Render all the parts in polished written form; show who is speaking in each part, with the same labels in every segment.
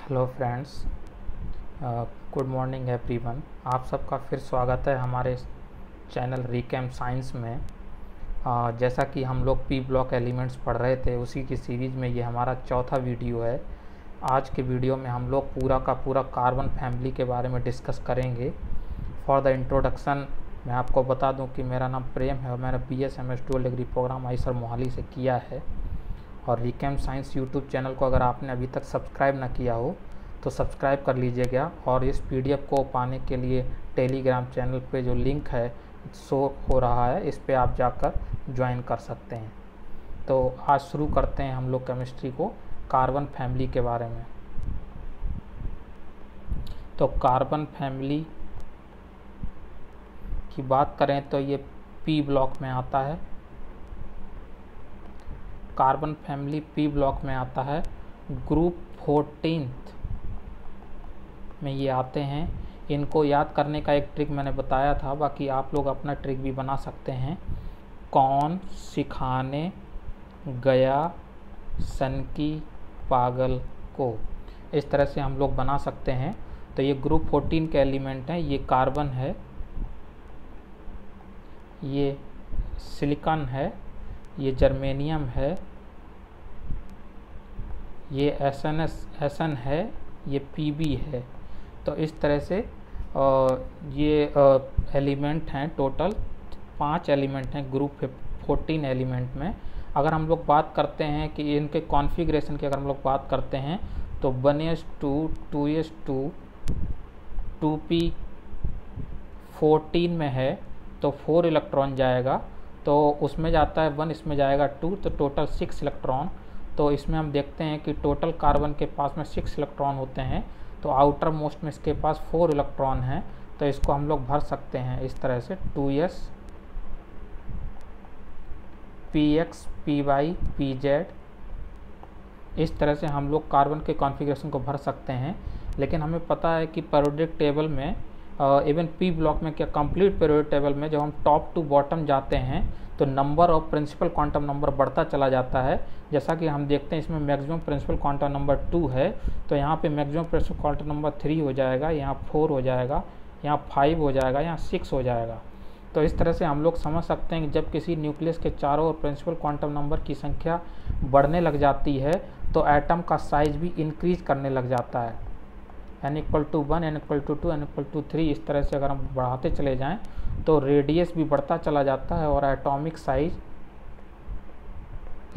Speaker 1: Hello friends, good morning everyone. आप सबका फिर स्वागत है हमारे चैनल रिकैम साइंस में। जैसा कि हम लोग पी ब्लॉक एलिमेंट्स पढ़ रहे थे, उसी की सीरीज़ में ये हमारा चौथा वीडियो है। आज के वीडियो में हम लोग पूरा का पूरा कार्बन फैमिली के बारे में डिस्कस करेंगे। फॉर द इंट्रोडक्शन मैं आपको बता दूं कि मेरा नाम प्रेम है और मैंने BSMS dual degree programme IISER Mohali से किया है। और रिकैम साइंस यूट्यूब चैनल को अगर आपने अभी तक सब्सक्राइब ना किया हो तो सब्सक्राइब कर लीजिएगा। और इस PDF को पाने के लिए टेलीग्राम चैनल पे जो लिंक है शो हो रहा है, इस पे आप जाकर ज्वाइन कर सकते हैं। तो आज शुरू करते हैं हम लोग केमिस्ट्री को कार्बन फैमिली के बारे में। तो कार्बन फैमिली की बात करें तो ये पी ब्लॉक में आता है। कार्बन फैमिली पी ब्लॉक में आता है। ग्रुप 14 में ये आते हैं। इनको याद करने का एक ट्रिक मैंने बताया था, बाकी आप लोग अपना ट्रिक भी बना सकते हैं। कौन सिखाने गया सन की पागल को, इस तरह से हम लोग बना सकते हैं। तो ये ग्रुप 14 के एलिमेंट हैं। ये कार्बन है, ये सिलिकॉन है, ये जर्मेनियम है, ये SN है, ये PB है। तो इस तरह से ये एलिमेंट हैं। टोटल 5 एलिमेंट हैं ग्रुप 14 एलिमेंट में। अगर हम लोग बात करते हैं कि इनके कॉन्फ़िगरेशन की, अगर हम लोग बात करते हैं तो 1s2 2s2 2p14 में है तो 4 इलेक्ट्रॉन जाएगा। तो उसमें जाता है 1, इसमें जाएगा 2, तो टोटल 6 इलेक्ट्रॉन। तो इसमें हम देखते हैं कि टोटल कार्बन के पास में 6 इलेक्ट्रॉन होते हैं। तो आउटर मोस्ट में इसके पास 4 इलेक्ट्रॉन हैं। तो इसको हम लोग भर सकते हैं इस तरह से 2s px py pz। इस तरह से हम लोग कार्बन के कॉन्फ़िगरेशन को भर सकते हैं। लेकिन हमें पता है कि पीरियोडिक टेबल में इवन पी ब्लॉक में क्या कंप्लीट पीरियोडिक टेबल में जब हम टॉप टू बॉटम जाते हैं तो number of principal quantum number बढ़ता चला जाता है। जैसा कि हम देखते हैं इसमें मैक्सिमम प्रिंसिपल क्वांटम नंबर 2 है, तो यहाँ पे मैक्सिमम प्रिंसिपल क्वांटम नंबर 3 हो जाएगा, यहाँ 4 हो जाएगा, यहाँ 5 हो जाएगा, यहाँ 6 हो जाएगा। तो इस तरह से हम लोग समझ सकते हैं कि जब किसी न्यूक्लियस के चारों ओर प्रिंसिपल क्वांटम नंबर की संख्या बढ़ने लग जाती है तो एटम का साइज भी इंक्रीज करने लग जाता है। n=1, n=2, n=3, इस तरह से अगर हम बढ़ाते चले जाएं तो रेडियस भी बढ़ता चला जाता है और एटॉमिक साइज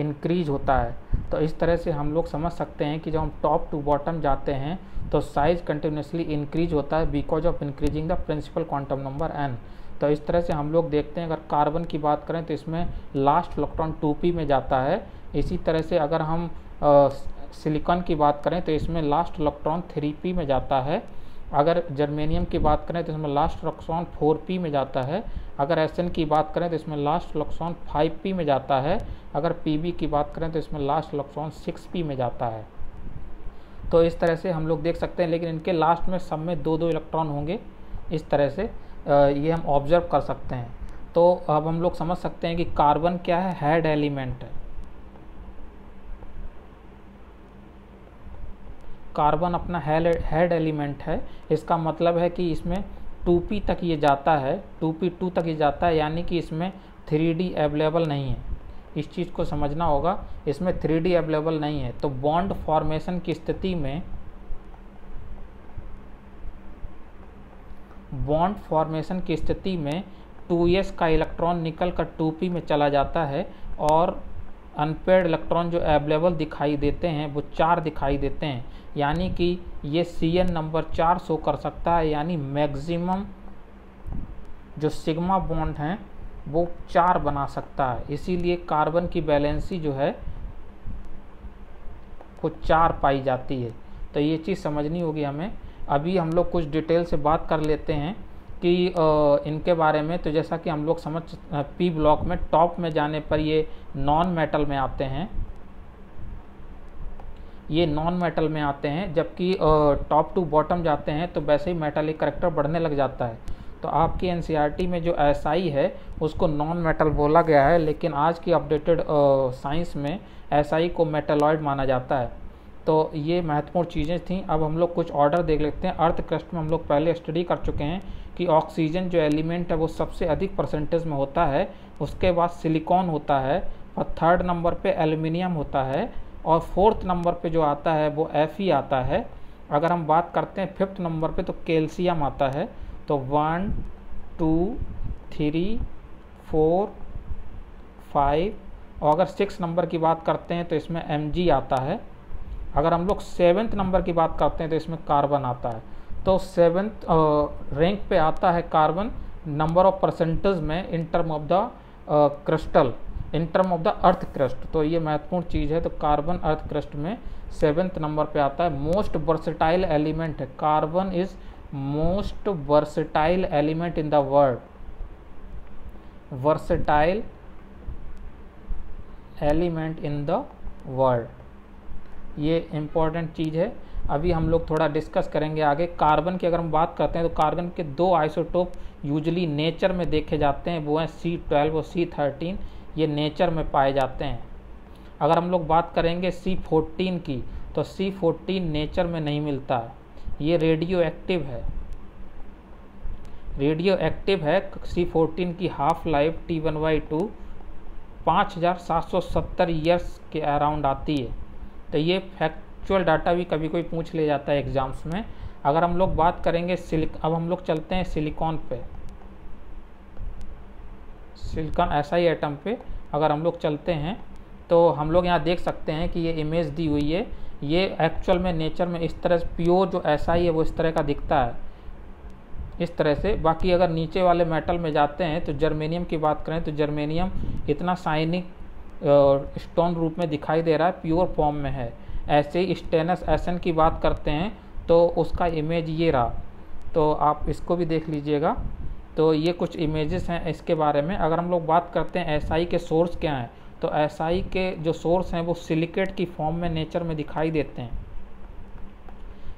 Speaker 1: इंक्रीज होता है। तो इस तरह से हम लोग समझ सकते हैं कि जब हम टॉप टू बॉटम जाते हैं तो साइज कंटिन्यूसली इंक्रीज होता है because of increasing the principal quantum number n। तो इस तरह से हम लोग देखते हैं, अगर कार्बन की बात करें तो इसमें लास्ट इलेक्ट्रॉन 2p में जाता है। इसी तरह से अगर हम सिलिकॉन की बात करें तो इसमें लास्ट इलेक्ट्रॉन 3p में जाता है। अगर जर्मेनियम की बात करें तो इसमें लास्ट इलेक्ट्रॉन 4p में जाता है। अगर SN की बात करें तो इसमें लास्ट इलेक्ट्रॉन 5p में जाता है। अगर PB की बात करें तो इसमें लास्ट इलेक्ट्रॉन 6p में जाता है। तो इस तरह से हम लोग देख सकते हैं, लेकिन इनके लास्ट में सब में 2-2 इलेक्ट्रॉन होंगे। इस तरह से ये हम ऑब्जर्व कर सकते हैं। तो अब हम लोग समझ सकते हैं कि कार्बन क्या है, हेड एलिमेंट है। कार्बन अपना हेड एलिमेंट है। इसका मतलब है कि इसमें 2p तक ये जाता है, 2p2 तक ये जाता है, यानी कि इसमें 3D अवेलेबल नहीं है। इस चीज़ को समझना होगा, इसमें 3D अवेलेबल नहीं है। तो बॉन्ड फॉर्मेशन की स्थिति में 2s का इलेक्ट्रॉन निकल कर 2p में चला जाता है और अनपेयर्ड इलेक्ट्रॉन जो अवेलेबल दिखाई देते हैं वो 4 दिखाई देते हैं। यानी कि ये Cn नंबर 4 शो कर सकता है, यानी मैक्सिमम जो सिग्मा बॉन्ड हैं वो 4 बना सकता है। इसीलिए कार्बन की वैलेंसी जो है वो 4 पाई जाती है। तो ये चीज़ समझनी होगी हमें। अभी हम लोग कुछ डिटेल से बात कर लेते हैं कि इनके बारे में। तो जैसा कि हम लोग समझ पी ब्लॉक में टॉप में जाने पर ये नॉन मेटल में आते हैं, ये नॉन मेटल में आते हैं। जबकि टॉप टू बॉटम जाते हैं तो वैसे ही मेटालिक करैक्टर बढ़ने लग जाता है। तो आपकी NCERT में जो SI है उसको नॉन मेटल बोला गया है, लेकिन आज की अपडेटेड साइंस में SI को मेटलॉइड माना जाता है। तो ये महत्वपूर्ण चीज़ें थी। अब हम लोग कुछ ऑर्डर देख लेते हैं। अर्थ क्रस्ट में हम लोग पहले स्टडी कर चुके हैं कि ऑक्सीजन जो एलिमेंट है वो सबसे अधिक परसेंटेज में होता है, उसके बाद सिलिकॉन होता है, और थर्ड नंबर पे एल्युमिनियम होता है, और फोर्थ नंबर पे जो आता है वो Fe आता है। अगर हम बात करते हैं फिफ्थ नंबर पे तो कैल्शियम आता है। तो 1 2 3 4 5, और अगर 6 नंबर की बात करते हैं तो इसमें Mg आता है। अगर हम लोग 7th नंबर की बात करते हैं तो इसमें कार्बन आता है। तो 7th रैंक पे आता है कार्बन नंबर ऑफ परसेंटेज में in term of the crystal, in term of the earth crust. तो ये महत्वपूर्ण चीज़ है। तो कार्बन अर्थ क्रस्ट में 7th नंबर पे आता है। मोस्ट वर्सेटाइल एलिमेंट है, carbon is most versatile element in the world. Versatile element in the world, ये इम्पॉर्टेंट चीज़ है। अभी हम लोग थोड़ा डिस्कस करेंगे आगे। कार्बन की अगर हम बात करते हैं तो कार्बन के 2 आइसोटोप यूजुअली नेचर में देखे जाते हैं, वो हैं C12 और C13। ये नेचर में पाए जाते हैं। अगर हम लोग बात करेंगे C14 की तो C14 नेचर में नहीं मिलता है, ये रेडियो एक्टिव है। रेडियो एक्टिव है। C14 की हाफ लाइफ T1/2 5770 ईयर्स के अराउंड आती है। तो ये फैक्चुअल डाटा भी कभी कोई पूछ ले जाता है एग्जाम्स में। अगर हम लोग बात करेंगे अब हम लोग चलते हैं सिलिकॉन पे, सिलिकॉन SI एटम पे अगर हम लोग चलते हैं तो हम लोग यहाँ देख सकते हैं कि ये इमेज दी हुई है। ये एक्चुअल में नेचर में इस तरह से प्योर जो SI है वो इस तरह का दिखता है, इस तरह से। बाकी अगर नीचे वाले मेटल में जाते हैं तो जर्मेनियम की बात करें तो जर्मेनियम इतना शाइनिंग स्टोन रूप में दिखाई दे रहा है, प्योर फॉर्म में है। ऐसे ही स्टेनस SN की बात करते हैं तो उसका इमेज ये रहा, तो आप इसको भी देख लीजिएगा। तो ये कुछ इमेजेस हैं इसके बारे में। अगर हम लोग बात करते हैं SI के सोर्स क्या हैं, तो SI के जो सोर्स हैं वो सिलिकेट की फॉर्म में नेचर में दिखाई देते हैं,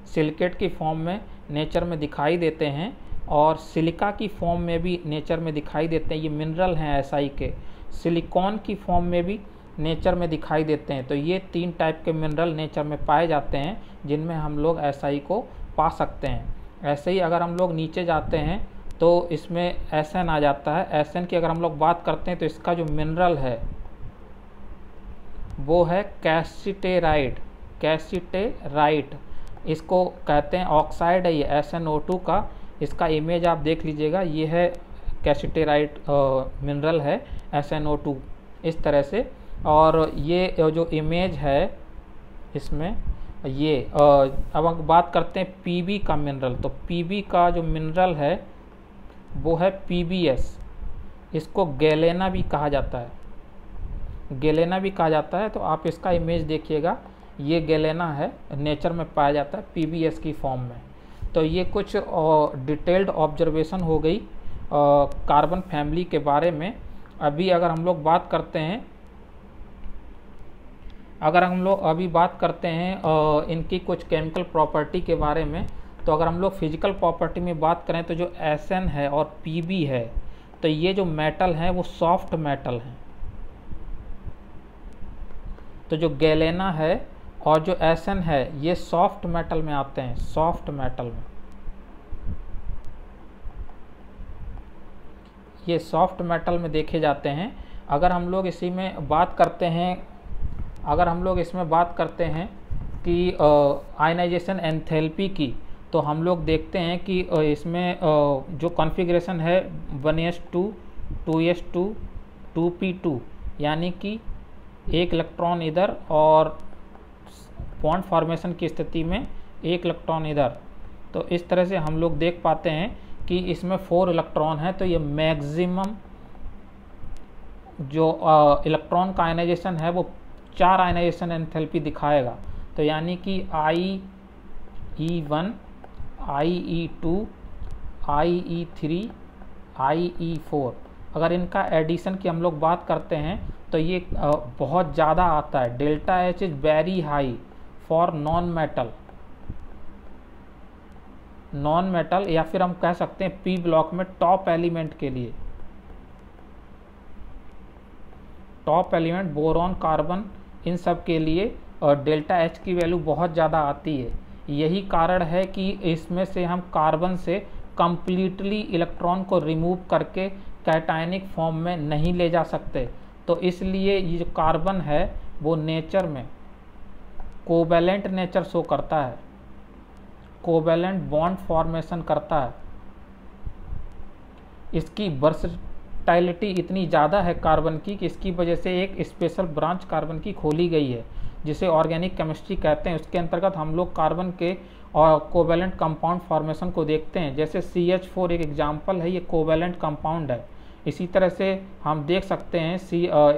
Speaker 1: सिलिकेट की फॉर्म में नेचर में दिखाई देते हैं, और सिलिका की फॉर्म में भी नेचर में दिखाई देते हैं। ये मिनरल हैं SI के। सिलिकॉन की फॉर्म में भी नेचर में दिखाई देते हैं। तो ये 3 टाइप के मिनरल नेचर में पाए जाते हैं जिनमें हम लोग SI को पा सकते हैं। ऐसे ही अगर हम लोग नीचे जाते हैं तो इसमें SN आ जाता है। SN की अगर हम लोग बात करते हैं तो इसका जो मिनरल है वो है कैसिटेराइट। कैसिटेराइट इसको कहते हैं, ऑक्साइड है ये SnO2 का। इसका इमेज आप देख लीजिएगा, ये है कैसिटेराइट मिनरल है SnO2 इस तरह से। और ये जो इमेज है इसमें ये अब हम बात करते हैं Pb का मिनरल। तो Pb का जो मिनरल है वो है PbS। इसको गैलेना भी कहा जाता है, गैलेना भी कहा जाता है। तो आप इसका इमेज देखिएगा, ये गैलेना है, नेचर में पाया जाता है PbS की फॉर्म में। तो ये कुछ डिटेल्ड ऑब्जर्वेशन हो गई कार्बन फैमिली के बारे में। अभी अगर हम लोग बात करते हैं, इनकी कुछ केमिकल प्रॉपर्टी के बारे में, तो अगर हम लोग फिजिकल प्रॉपर्टी में बात करें तो जो SN है और Pb है, तो ये जो मेटल हैं वो सॉफ्ट मेटल हैं। तो जो गैलेना है और जो SN है ये सॉफ्ट मेटल में आते हैं, सॉफ्ट मेटल में। ये सॉफ्ट मेटल में देखे जाते हैं। अगर हम लोग इसी में बात करते हैं, अगर हम लोग इसमें बात करते हैं कि आयनाइजेशन एंथैल्पी की, तो हम लोग देखते हैं कि इसमें जो कॉन्फ़िगरेशन है 1s2 2s2 2p2, यानी कि एक इलेक्ट्रॉन इधर और बॉन्ड फॉर्मेशन की स्थिति में एक इलेक्ट्रॉन इधर। तो इस तरह से हम लोग देख पाते हैं कि इसमें 4 इलेक्ट्रॉन है। तो ये मैक्सिमम जो इलेक्ट्रॉन का आयनाइजेशन है वो 4 आयनाइजेशन एंथैल्पी दिखाएगा। तो यानी कि IE1 IE2 IE3 IE4, अगर इनका एडिशन की हम लोग बात करते हैं तो ये बहुत ज़्यादा आता है। Delta H is very high for non metal, या फिर हम कह सकते हैं P ब्लॉक में टॉप एलिमेंट के लिए, top element boron carbon in सब के लिए और डेल्टा एच की वैल्यू बहुत ज़्यादा आती है। यही कारण है कि इसमें से हम कार्बन से कंप्लीटली इलेक्ट्रॉन को रिमूव करके कैटायनिक फॉर्म में नहीं ले जा सकते। तो इसलिए ये जो कार्बन है वो नेचर में कोवैलेंट नेचर शो करता है, कोवैलेंट बॉन्ड फॉर्मेशन करता है। इसकी वर्सटाइलिटी इतनी ज़्यादा है कार्बन की कि इसकी वजह से एक स्पेशल ब्रांच कार्बन की खोली गई है जिसे ऑर्गेनिक केमिस्ट्री कहते हैं। उसके अंतर्गत हम लोग कार्बन के और कोवैलेंट कंपाउंड फॉर्मेशन को देखते हैं। जैसे CH4 एक एग्जाम्पल है, ये कोवैलेंट कंपाउंड है। इसी तरह से हम देख सकते हैं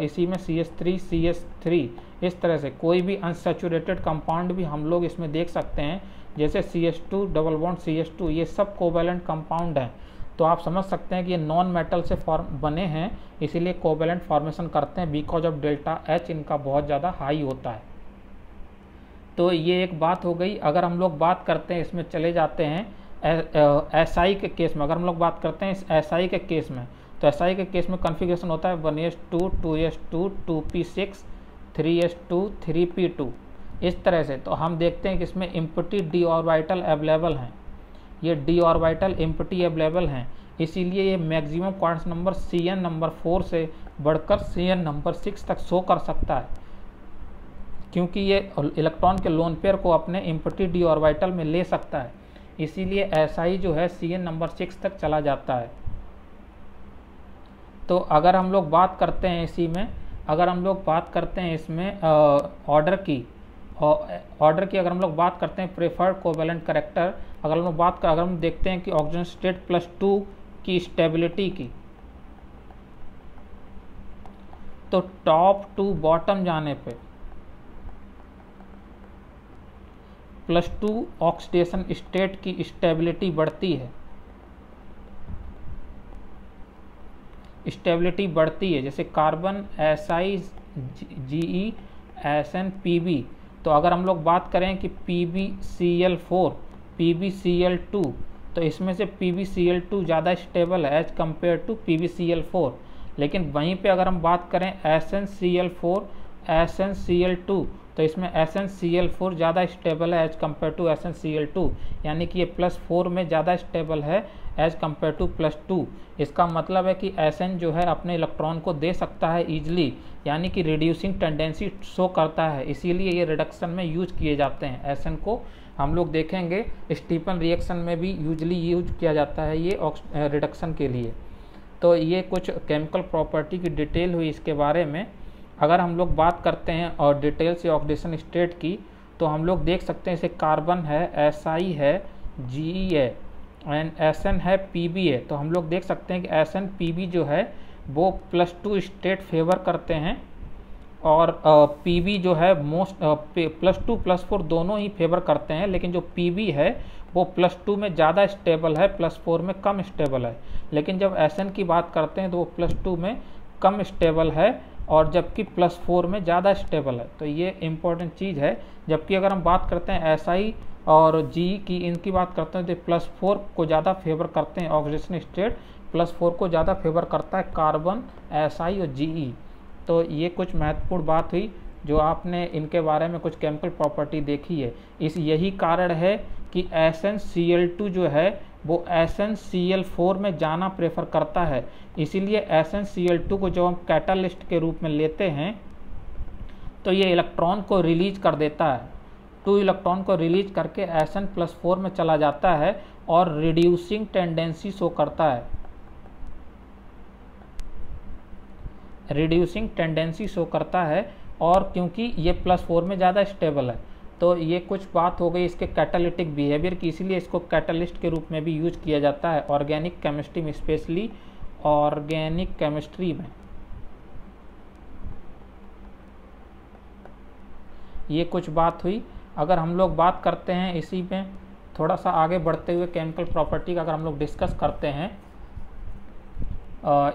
Speaker 1: इसी में CH3 CH3, इस तरह से कोई भी अनसैचुरेटेड कंपाउंड भी हम लोग इसमें देख सकते हैं, जैसे CH2 डबल बॉन्ड CH2, ये सब कोवैलेंट कंपाउंड हैं। तो आप समझ सकते हैं कि ये नॉन मेटल से बने हैं, इसीलिए कोवैलेंट फॉर्मेशन करते हैं बिकॉज ऑफ डेल्टा एच इनका बहुत ज़्यादा हाई होता है। तो ये एक बात हो गई। अगर हम लोग बात करते हैं, इसमें चले जाते हैं SI के केस में। अगर हम लोग बात करते हैं इस SI के केस में, तो SI के केस में कॉन्फ़िगरेशन होता है 1s2 2s2 2p6 3s2 3p2, इस तरह से। तो हम देखते हैं कि इसमें इम्पटी d ऑर्बिटल अवेलेबल हैं, ये d ऑर्बिटल इम्पटी अवेलेबल हैं, इसीलिए ये maximum quantum number Cn number 4 से बढ़कर Cn नंबर 6 तक शो कर सकता है, क्योंकि ये इलेक्ट्रॉन के लोन पेयर को अपने इम्पटी d ऑर्बिटल में ले सकता है। इसीलिए SI जो है Cn नंबर 6 तक चला जाता है। तो अगर हम लोग बात करते हैं इसी में, अगर हम लोग बात करते हैं इसमें ऑर्डर की अगर हम लोग बात करते हैं प्रेफर्ड कोवैलेंट कैरेक्टर, अगर हम देखते हैं कि ऑक्सीजन स्टेट +2 की स्टेबिलिटी की, तो टॉप टू बॉटम जाने पे +2 ऑक्सीडेशन स्टेट की स्टेबिलिटी बढ़ती है, स्टेबिलिटी बढ़ती है। जैसे carbon Si Ge Sn Pb, तो अगर हम लोग बात करें कि PbCl4 PbCl2, तो इसमें से PbCl2 ज़्यादा स्टेबल है एज कम्पेयर टू PbCl4। लेकिन वहीं पे अगर हम बात करें SnCl4 SnCl2, तो इसमें SnCl4 ज़्यादा स्टेबल है एज कम्पेयर टू SnCl2, यानी कि ये +4 में ज़्यादा स्टेबल है एज कम्पेयर टू +2। इसका मतलब है कि Sn जो है अपने इलेक्ट्रॉन को दे सकता है ईजिली, यानी कि रिड्यूसिंग टेंडेंसी शो करता है, इसीलिए ये रिडक्शन में यूज किए जाते हैं। Sn को हम लोग देखेंगे स्टीफन रिएक्शन में भी यूजली यूज किया जाता है ये रिडक्शन के लिए। तो ये कुछ केमिकल प्रॉपर्टी की डिटेल हुई इसके बारे में। अगर हम लोग बात करते हैं और डिटेल से ऑक्सीडेशन स्टेट की, तो हम लोग देख सकते हैं इसे कार्बन है, Si है, Ge है एंड Sn है, Pb है। तो हम लोग देख सकते हैं कि Sn Pb जो है वो +2 स्टेट फेवर करते हैं, और Pb जो है +2 +4 दोनों ही फेवर करते हैं, लेकिन जो Pb है वो +2 में ज़्यादा स्टेबल है, +4 में कम स्टेबल है। लेकिन जब Sn की बात करते हैं तो वो +2 में कम स्टेबल है, और जबकि +4 में ज़्यादा स्टेबल है। तो ये इम्पोर्टेंट चीज़ है। जबकि अगर हम बात करते हैं Si और Ge की, इनकी बात करते हैं तो +4 को ज़्यादा फेवर करते हैं, ऑक्सीडेशन स्टेट +4 को ज़्यादा फेवर करता है कार्बन, Si और Ge। तो ये कुछ महत्वपूर्ण बात हुई जो आपने इनके बारे में कुछ केमिकल प्रॉपर्टी देखी है। यही कारण है कि SnCl2 जो है वो SnCl4 में जाना प्रेफर करता है, इसीलिए SnCl2 को जब हम कैटालिस्ट के रूप में लेते हैं तो ये इलेक्ट्रॉन को रिलीज कर देता है, 2 इलेक्ट्रॉन को रिलीज करके Sn+4 में चला जाता है और रिड्यूसिंग टेंडेंसी शो करता है, रिड्यूसिंग टेंडेंसी शो करता है, और क्योंकि ये +4 में ज़्यादा स्टेबल है। तो ये कुछ बात हो गई इसके कैटालिटिक बिहेवियर की, इसीलिए इसको कैटालिस्ट के रूप में भी यूज किया जाता है ऑर्गेनिक केमिस्ट्री में, स्पेशली ऑर्गेनिक केमिस्ट्री में। ये कुछ बात हुई। अगर हम लोग बात करते हैं इसी में थोड़ा सा आगे बढ़ते हुए केमिकल प्रॉपर्टी का अगर हम लोग डिस्कस करते हैं,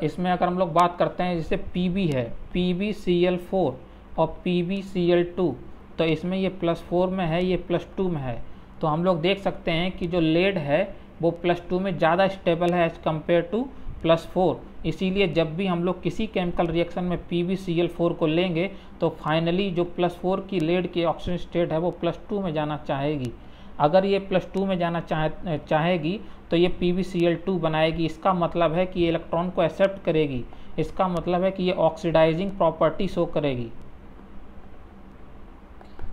Speaker 1: इसमें अगर हम लोग बात करते हैं जैसे Pb है, PbCl4 और PbCl2, तो इसमें ये +4 में है, ये +2 में है। तो हम लोग देख सकते हैं कि जो लेड है वो +2 में ज़्यादा स्टेबल है एज कम्पेयर टू +4, इसीलिए जब भी हम लोग किसी केमिकल रिएक्शन में PbCl4 को लेंगे तो फाइनली जो +4 की लेड की ऑक्सीजन स्टेट है वो +2 में जाना चाहेगी। अगर ये +2 में जाना चाहेगी तो ये PbCl2 बनाएगी। इसका मतलब है कि ये इलेक्ट्रॉन को एक्सेप्ट करेगी, इसका मतलब है कि ये ऑक्सीडाइजिंग प्रॉपर्टी शो करेगी।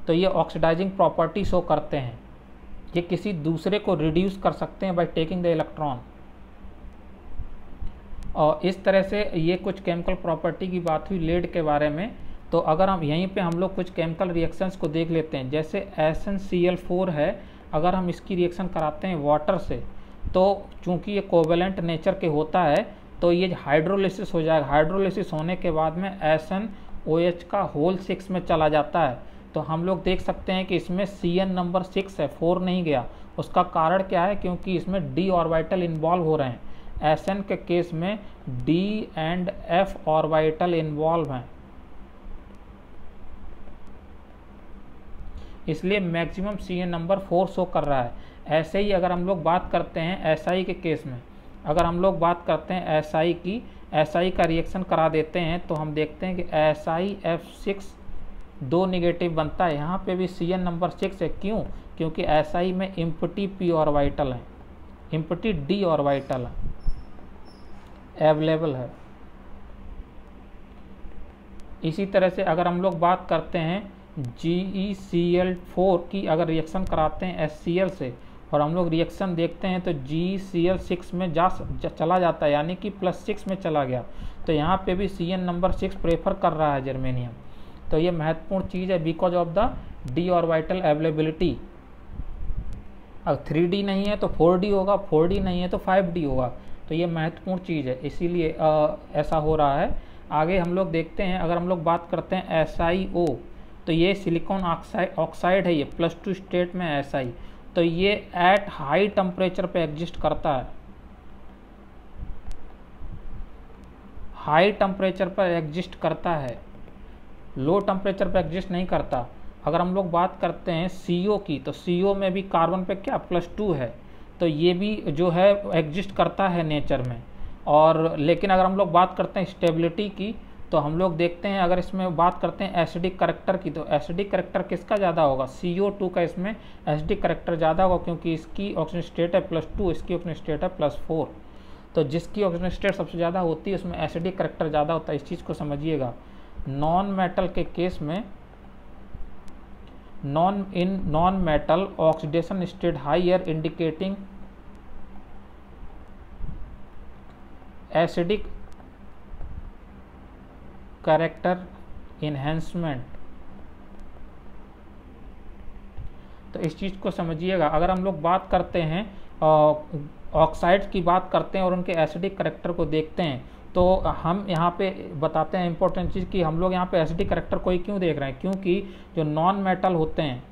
Speaker 1: तो ये ऑक्सीडाइजिंग प्रॉपर्टी शो करते हैं, ये किसी दूसरे को रिड्यूस कर सकते हैं बाय टेकिंग द इलेक्ट्रॉन। और इस तरह से ये कुछ केमिकल प्रॉपर्टी की बात हुई लेड के बारे में। तो अगर हम यहीं पे हम लोग कुछ केमिकल रिएक्शंस को देख लेते हैं, जैसे SnCl4 है, अगर हम इसकी रिएक्शन कराते हैं वाटर से तो चूंकि ये कोवेलेंट नेचर के होता है तो ये हाइड्रोलिसिस हो जाएगा। हाइड्रोलिसिस होने के बाद में SnOH का होल 6 में चला जाता है। तो हम लोग देख सकते हैं कि इसमें Cn नंबर 6 है, 4 नहीं गया। उसका कारण क्या है? क्योंकि इसमें d ऑर्बिटल इन्वॉल्व हो रहे हैं। Sn के केस में d and f orbital involve हैं, इसलिए मैक्सिमम Cn नंबर 4 शो कर रहा है। ऐसे ही अगर हम लोग बात करते हैं SI के केस में, अगर हम लोग बात करते हैं SI की, SI का रिएक्शन करा देते हैं तो हम देखते हैं कि SiF6 2 नेगेटिव बनता है। यहाँ पे भी Cn नंबर 6 है। क्यों? क्योंकि SI में इम्पटी p ऑर्बिटल है, इम्पटी d ऑर्बिटल है, अवेलेबल है। इसी तरह से अगर हम लोग बात करते हैं GeCl4 की, अगर रिएक्शन कराते हैं HCl से और हम लोग रिएक्शन देखते हैं तो GeCl6 में चला जाता है, यानी कि +6 में चला गया। तो यहाँ पे भी Cn नंबर 6 प्रेफर कर रहा है जर्मेनियम। तो ये महत्वपूर्ण चीज़ है, because of the d orbital availability. अब 3d नहीं है तो 4d होगा, 4d नहीं है तो 5d होगा। तो ये महत्वपूर्ण चीज़ है, इसीलिए ऐसा हो रहा है। आगे हम लोग देखते हैं, अगर हम लोग बात करते हैं SiO, तो ये सिलिकॉन ऑक्साइड है, ये +2 स्टेट में SI। तो ये एट हाई टेम्परेचर पे एग्जिस्ट करता है, हाई टेम्परेचर पर एग्जिस्ट करता है, लो टेम्परेचर पर एग्जिस्ट नहीं करता। अगर हम लोग बात करते हैं CO की, तो CO में भी कार्बन पे क्या +2 है, तो ये भी जो है एग्जिस्ट करता है नेचर में। और लेकिन अगर हम लोग बात करते हैं स्टेबिलिटी की, तो हम लोग देखते हैं, अगर इसमें बात करते हैं एसिडिक करैक्टर की, तो एसिडिक करैक्टर किसका ज़्यादा होगा? CO2 का इसमें एसिडिक करैक्टर ज़्यादा होगा, क्योंकि इसकी ऑक्सीजन स्टेट है +2, इसकी ऑक्सीजन स्टेट है +4। तो जिसकी ऑक्सीजन स्टेट सबसे ज़्यादा होती है उसमें एसिडिक करैक्टर ज़्यादा होता है, इस चीज़ को समझिएगा। नॉन मेटल के केस में non metal oxidation state higher indicating acidic character enhancement. तो इस चीज़ को समझिएगा। अगर हम लोग बात करते हैं ऑक्साइड्स की बात करते हैं और उनके एसिडिक कैरेक्टर को देखते हैं, तो हम यहाँ पे बताते हैं इंपॉर्टेंट चीज़ कि हम लोग यहाँ पे एसिडिक कैरेक्टर को ही क्यों देख रहे हैं, क्योंकि जो नॉन मेटल होते हैं,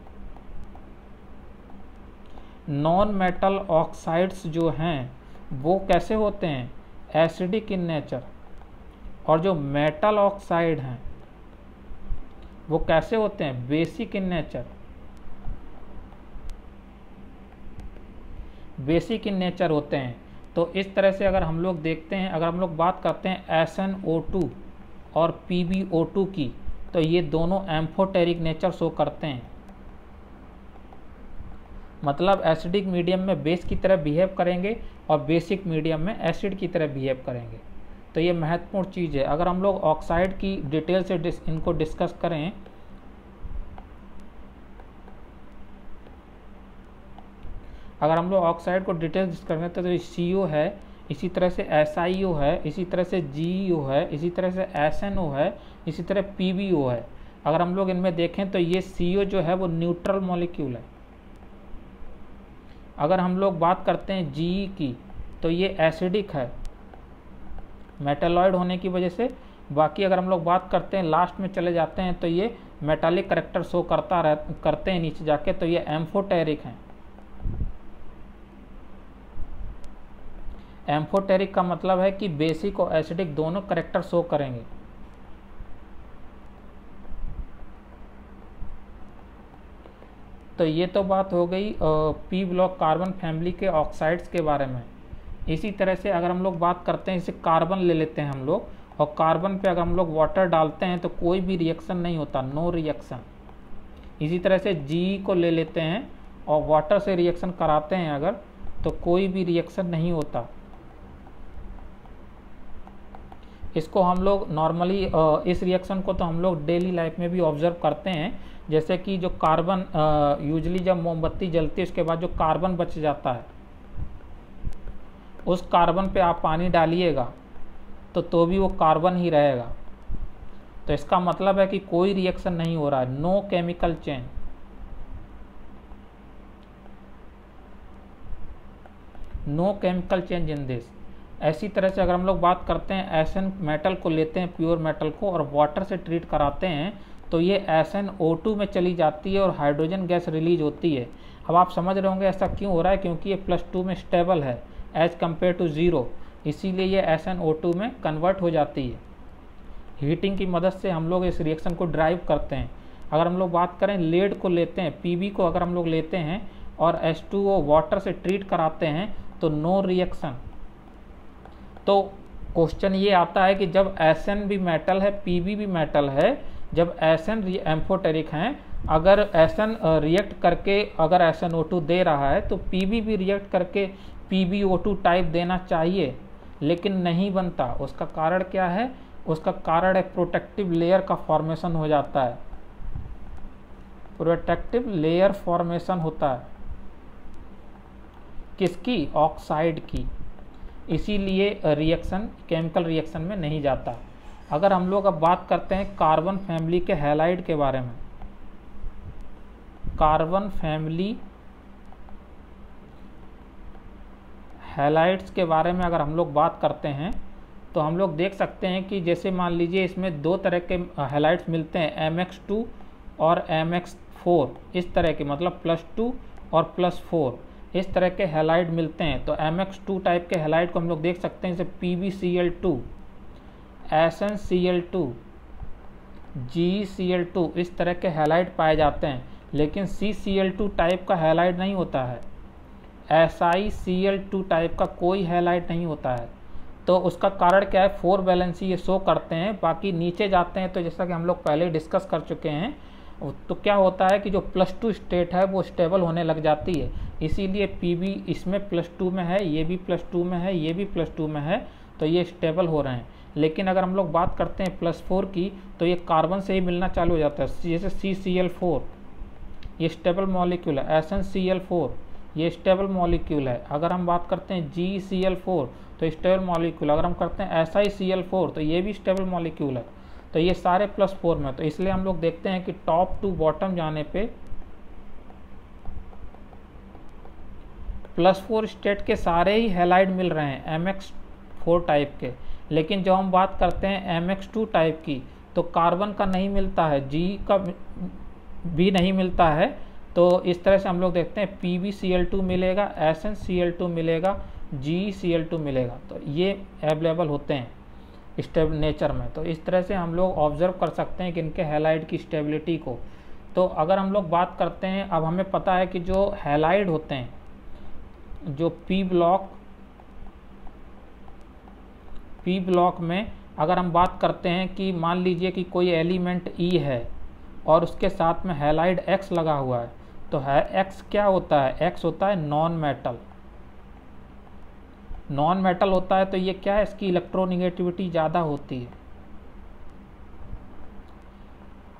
Speaker 1: नॉन मेटल ऑक्साइड्स जो हैं वो कैसे होते हैं? Acidic in nature. और जो मेटल ऑक्साइड हैं वो कैसे होते हैं? Basic in nature, basic in nature होते हैं। तो इस तरह से अगर हम लोग देखते हैं, अगर हम लोग बात करते हैं SnO2 और PbO2 की, तो ये दोनों एम्फोटेरिक नेचर शो करते हैं। मतलब एसिडिक मीडियम में बेस की तरह बिहेव करेंगे और बेसिक मीडियम में एसिड की तरह बिहेव करेंगे। तो ये महत्वपूर्ण चीज़ है। अगर हम लोग ऑक्साइड की डिटेल से इनको डिस्कस करें, अगर हम लोग ऑक्साइड को डिटेल डिस्कस करें तो CO है, इसी तरह से SiO है, इसी तरह से GeO है, इसी तरह से SnO है, इसी तरह PbO है। अगर हम लोग इनमें देखें तो ये CO जो है वो न्यूट्रल मॉलिक्यूल है। अगर हम लोग बात करते हैं Ge की, तो ये एसिडिक है मेटालॉइड होने की वजह से। बाकी अगर हम लोग बात करते हैं, लास्ट में चले जाते हैं, तो ये मेटालिक करैक्टर शो करते हैं नीचे जाके, तो ये एम्फोटेरिक हैं। एम्फोटेरिक का मतलब है कि बेसिक और एसिडिक दोनों करैक्टर शो करेंगे। तो ये तो बात हो गई P ब्लॉक कार्बन फैमिली के ऑक्साइड्स के बारे में। इसी तरह से अगर हम लोग बात करते हैं, जैसे कार्बन ले लेते हैं हम लोग, और कार्बन पे अगर हम लोग वाटर डालते हैं तो कोई भी रिएक्शन नहीं होता, नो रिएक्शन। इसी तरह से जी को ले लेते हैं और वाटर से रिएक्शन कराते हैं अगर, तो कोई भी रिएक्शन नहीं होता। इसको हम लोग नॉर्मली इस रिएक्शन को तो हम लोग डेली लाइफ में भी ऑब्जर्व करते हैं। जैसे कि जो कार्बन यूजली जब मोमबत्ती जलती है उसके बाद जो कार्बन बच जाता है, उस कार्बन पे आप पानी डालिएगा तो भी वो कार्बन ही रहेगा। तो इसका मतलब है कि कोई रिएक्शन नहीं हो रहा है, no chemical change. No chemical change in this. ऐसी तरह से अगर हम लोग बात करते हैं एसएन मेटल को लेते हैं, प्योर मेटल को, और वाटर से ट्रीट कराते हैं तो ये SnO2 में चली जाती है और हाइड्रोजन गैस रिलीज होती है। अब आप समझ रहे होंगे ऐसा क्यों हो रहा है, क्योंकि ये +2 में स्टेबल है एज कम्पेयर टू 0, इसीलिए ये SnO2 में कन्वर्ट हो जाती है। हीटिंग की मदद से हम लोग इस रिएक्शन को ड्राइव करते हैं। अगर हम लोग बात करें लेड को लेते हैं, Pb को अगर हम लोग लेते हैं और H2O वाटर से ट्रीट कराते हैं तो नो रिएक्शन। तो क्वेश्चन ये आता है कि जब Sn भी मेटल है, Pb भी मेटल है, जब Sn एम्फोटेरिक हैं, अगर Sn रिएक्ट करके अगर SnO2 दे रहा है तो Pb भी रिएक्ट करके PbO2 टाइप देना चाहिए, लेकिन नहीं बनता। उसका कारण क्या है? उसका कारण है प्रोटेक्टिव लेयर का फॉर्मेशन हो जाता है, प्रोटेक्टिव लेयर फॉर्मेशन होता है किसकी? ऑक्साइड की। इसीलिए रिएक्शन केमिकल रिएक्शन में नहीं जाता। अगर हम लोग अब बात करते हैं कार्बन फैमिली के हैलाइड के बारे में, कार्बन फैमिली हैलाइड्स के बारे में अगर हम लोग बात करते हैं तो हम लोग देख सकते हैं कि जैसे मान लीजिए इसमें दो तरह के हैलाइड्स मिलते हैं, MX2 और MX4, इस तरह के, मतलब +2 और +4, इस तरह के हैलाइड मिलते हैं। तो MX2 टाइप के हैलाइड को हम लोग देख सकते हैं, जैसे PbCl2, SnCl2, GeCl2, इस तरह के हैलाइड पाए जाते हैं। लेकिन CCl2 टाइप का हैलाइड नहीं होता है, SiCl2 टाइप का कोई हैलाइड नहीं होता है। तो उसका कारण क्या है? 4 वैलेंसी ये शो करते हैं। बाकी नीचे जाते हैं तो जैसा कि हम लोग पहले डिस्कस कर चुके हैं, तो क्या होता है कि जो +2 स्टेट है वो स्टेबल होने लग जाती है। इसीलिए Pb इसमें +2 में है, ये भी +2 में है, ये भी +2 में है, तो ये स्टेबल हो रहे हैं। लेकिन अगर हम लोग बात करते हैं +4 की, तो ये कार्बन से ही मिलना चालू हो जाता है। जैसे CCl4 ये स्टेबल मॉलिक्यूल है, SnCl4 ये स्टेबल मॉलिक्यूल है। अगर हम बात करते हैं GeCl4 तो स्टेबल मॉलिक्यूल। अगर हम करते हैं SiCl4 तो ये भी स्टेबल मॉलिक्यूल है। तो ये सारे +4 में। तो इसलिए हम लोग देखते हैं कि टॉप टू बॉटम जाने पे +4 स्टेट के सारे ही हैलाइड मिल रहे हैं MX4 टाइप के। लेकिन जब हम बात करते हैं MX2 टाइप की तो कार्बन का नहीं मिलता है, G का भी नहीं मिलता है। तो इस तरह से हम लोग देखते हैं PbCl2 मिलेगा, SnCl2 मिलेगा, GeCl2 मिलेगा। तो ये अवेलेबल होते हैं स्टेबल नेचर में। तो इस तरह से हम लोग ऑब्जर्व कर सकते हैं कि इनके हैलाइड की स्टेबिलिटी को। तो अगर हम लोग बात करते हैं, अब हमें पता है कि जो हैलाइड होते हैं, जो P ब्लॉक में अगर हम बात करते हैं कि मान लीजिए कि कोई एलिमेंट E है और उसके साथ में हैलाइड X लगा हुआ है, तो है X क्या होता है? X होता है नॉन मेटल। नॉन मेटल होता है तो ये क्या है? इसकी इलेक्ट्रोनिगेटिविटी ज़्यादा होती है।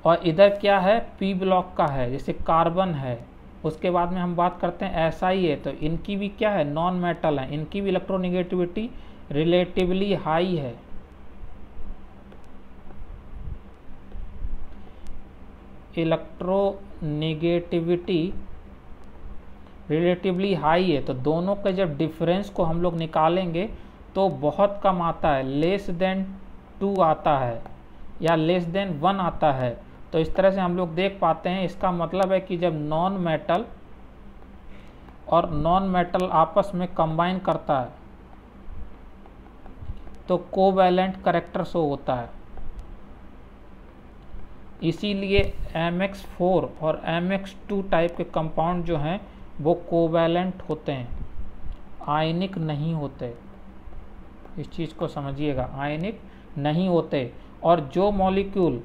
Speaker 1: और इधर क्या है? P ब्लॉक का है, जैसे कार्बन है। उसके बाद में हम बात करते हैं SI है, तो इनकी भी क्या है? नॉन मेटल है, इनकी भी इलेक्ट्रोनिगेटिविटी रिलेटिवली हाई है। इलेक्ट्रोनिगेटिविटी रिलेटिवली हाई है। तो दोनों के जब डिफरेंस को हम लोग निकालेंगे तो बहुत कम आता है, लेस देन 2 आता है या लेस देन 1 आता है। तो इस तरह से हम लोग देख पाते हैं। इसका मतलब है कि जब नॉन मेटल और नॉन मेटल आपस में कंबाइन करता है तो कोवैलेंट कैरेक्टर शो होता है। इसीलिए MX4 और MX2 टाइप के कंपाउंड जो हैं वो कोवैलेंट होते हैं। आयनिक नहीं होते, इस चीज़ को समझिएगा, आयनिक नहीं होते। और जो मॉलिक्यूल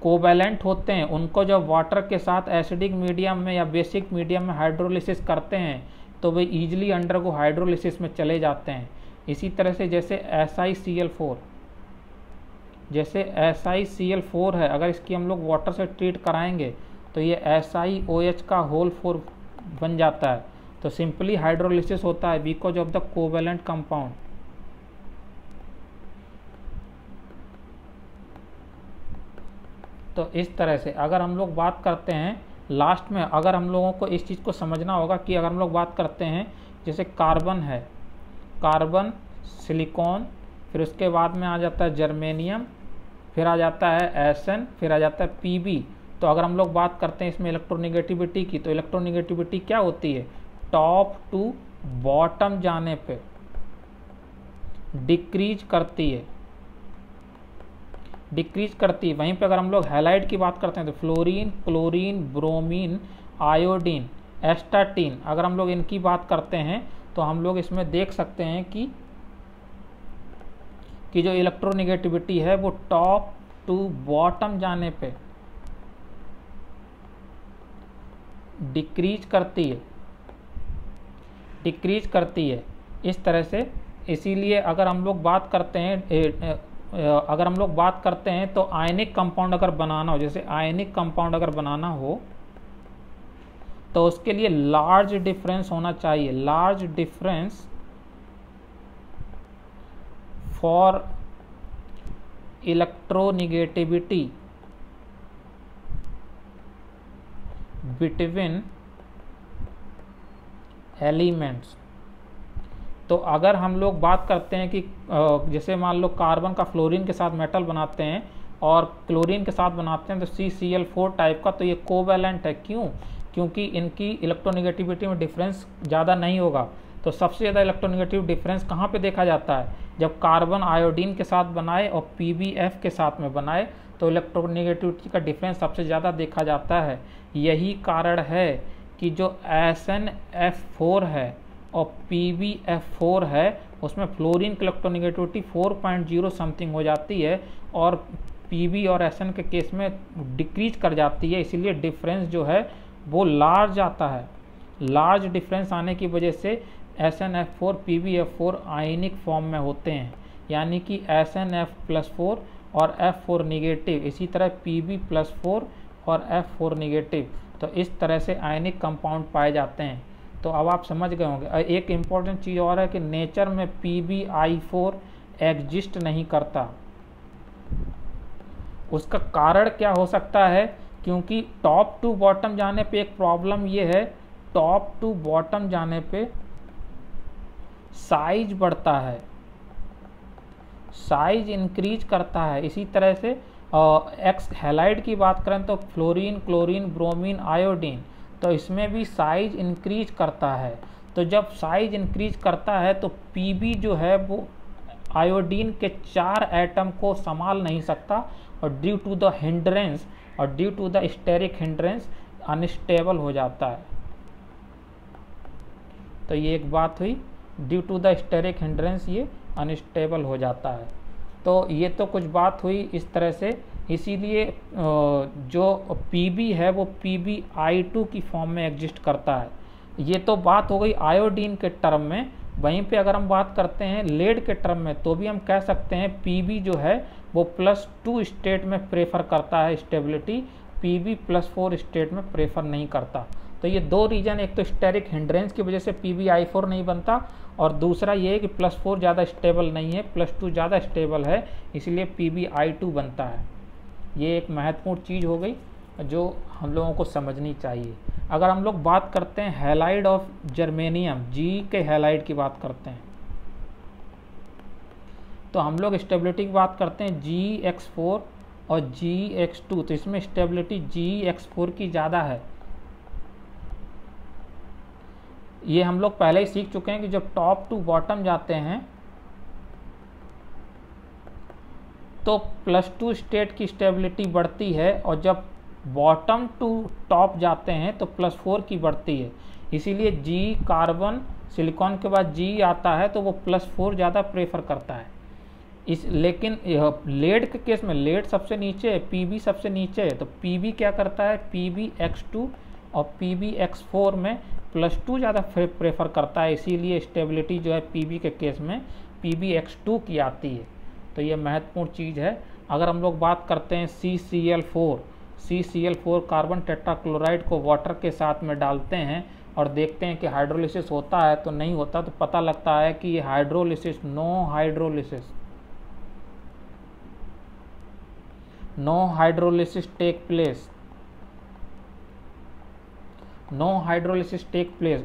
Speaker 1: कोवैलेंट होते हैं उनको जब वाटर के साथ एसिडिक मीडियम में या बेसिक मीडियम में हाइड्रोलिसिस करते हैं तो वे ईजिली अंडरगो हाइड्रोलिसिस में चले जाते हैं। इसी तरह से जैसे SiCl4, जैसे SiCl4 है, अगर इसकी हम लोग वाटर से ट्रीट कराएंगे तो ये SiOH का होल 4 बन जाता है। तो सिंपली हाइड्रोलिसिस होता है because of the covalent compound. तो इस तरह से अगर हम लोग बात करते हैं लास्ट में, अगर हम लोगों को इस चीज़ को समझना होगा कि अगर हम लोग बात करते हैं जैसे कार्बन है, कार्बन, सिलिकॉन, फिर उसके बाद में आ जाता है जर्मेनियम, फिर आ जाता है Sn, फिर आ जाता है Pb। तो अगर हम लोग बात करते हैं इसमें इलेक्ट्रोनिगेटिविटी की, तो इलेक्ट्रोनिगेटिविटी क्या होती है, टॉप टू बॉटम जाने पे डिक्रीज करती है, डिक्रीज करती है। वहीं पे अगर हम लोग हैलाइड की बात करते हैं तो fluorine, chlorine, bromine, iodine, astatine, अगर हम लोग इनकी बात करते हैं तो हम लोग इसमें देख सकते हैं कि जो इलेक्ट्रोनिगेटिविटी है वो टॉप टू बॉटम जाने पे डिक्रीज करती है, डिक्रीज करती है इस तरह से। इसीलिए अगर हम लोग बात करते हैं तो आयनिक कंपाउंड अगर बनाना हो, जैसे आयनिक कंपाउंड अगर बनाना हो तो उसके लिए लार्ज डिफरेंस होना चाहिए, large difference for electronegativity between elements. तो अगर हम लोग बात करते हैं कि जैसे मान लो कार्बन का फ्लोरीन के साथ मेटल बनाते हैं और क्लोरीन के साथ बनाते हैं तो CCl4 टाइप का, तो ये कोवैलेंट है। क्यों? क्योंकि इनकी इलेक्ट्रोनिगेटिविटी में डिफरेंस ज़्यादा नहीं होगा। तो सबसे ज़्यादा इलेक्ट्रोनिगेटिव डिफरेंस कहाँ पे देखा जाता है, जब कार्बन आयोडीन के साथ बनाए और PbF के साथ में बनाए तो इलेक्ट्रोनिगेटिविटी का डिफरेंस सबसे ज़्यादा देखा जाता है। यही कारण है कि जो SnF4 है और PbF4 है उसमें फ्लोरीन की इलेक्ट्रोनिगेटिविटी 4.0 समथिंग हो जाती है और Pb और Sn के केस में डिक्रीज कर जाती है। इसीलिए डिफरेंस जो है वो लार्ज आता है। लार्ज डिफरेंस आने की वजह से SnF4 PbF4 आयनिक फॉर्म में होते हैं, यानी कि SnF+4 और F4 निगेटिव, इसी तरह Pb+4 और F4 निगेटिव। तो इस तरह से आयनिक कंपाउंड पाए जाते हैं। तो अब आप समझ गए होंगे। एक इम्पॉर्टेंट चीज़ और है कि नेचर में PbI4 एग्जिस्ट नहीं करता। उसका कारण क्या हो सकता है, क्योंकि टॉप टू बॉटम जाने पे एक प्रॉब्लम ये है, टॉप टू बॉटम जाने पे साइज बढ़ता है, साइज इंक्रीज करता है। इसी तरह से एक्स हैलाइड की बात करें तो फ्लोरीन, क्लोरीन, ब्रोमीन, आयोडीन, तो इसमें भी साइज इंक्रीज करता है। तो जब साइज इंक्रीज करता है तो Pb जो है वो आयोडीन के 4 एटम को संभाल नहीं सकता और ड्यू टू द हिंड्रेंस और due to the steric hindrance unstable हो जाता है। तो ये एक बात हुई, due to the steric hindrance ये अनस्टेबल हो जाता है। तो ये तो कुछ बात हुई इस तरह से। इसीलिए जो Pb है वो PbI2 की फॉर्म में एग्जिस्ट करता है। ये तो बात हो गई आयोडीन के टर्म में। वहीं पे अगर हम बात करते हैं लेड के टर्म में तो भी हम कह सकते हैं Pb जो है वो +2 स्टेट में प्रेफर करता है स्टेबिलिटी, Pb+4 स्टेट में प्रेफर नहीं करता। तो ये दो रीजन, एक तो स्टेरिक हिंड्रेंस की वजह से PbI4 नहीं बनता और दूसरा ये है कि +4 ज़्यादा स्टेबल नहीं है, +2 ज़्यादा स्टेबल है, इसलिए PbI2 बनता है। ये एक महत्वपूर्ण चीज़ हो गई जो हम लोगों को समझनी चाहिए। अगर हम लोग बात करते हैं हैलाइड ऑफ जर्मेनियम, G के हैलाइड की बात करते हैं तो हम लोग स्टेबिलिटी की बात करते हैं Gx4 और Gx2, तो इसमें स्टेबिलिटी Gx4 की ज़्यादा है। ये हम लोग पहले ही सीख चुके हैं कि जब टॉप टू बॉटम जाते हैं तो +2 स्टेट की स्टेबिलिटी बढ़ती है और जब बॉटम टू टॉप जाते हैं तो +4 की बढ़ती है। इसीलिए जी कार्बन सिलिकॉन के बाद जी आता है तो वो +4 ज़्यादा प्रेफर करता है। लेकिन लेड के केस में लेड सबसे नीचे है, पीबी सबसे नीचे है, तो पीबी क्या करता है, PbX2 और PbX4 में +2 ज़्यादा प्रेफर करता है। इसीलिए स्टेबिलिटी जो है पीबी के केस में PbX2 की आती है। तो ये महत्वपूर्ण चीज़ है। अगर हम लोग बात करते हैं CCl4 कार्बन टेट्राक्लोराइड को वाटर के साथ में डालते हैं और देखते हैं कि हाइड्रोलिसिस होता है तो नहीं होता, तो पता लगता है कि ये hydrolysis no hydrolysis take place.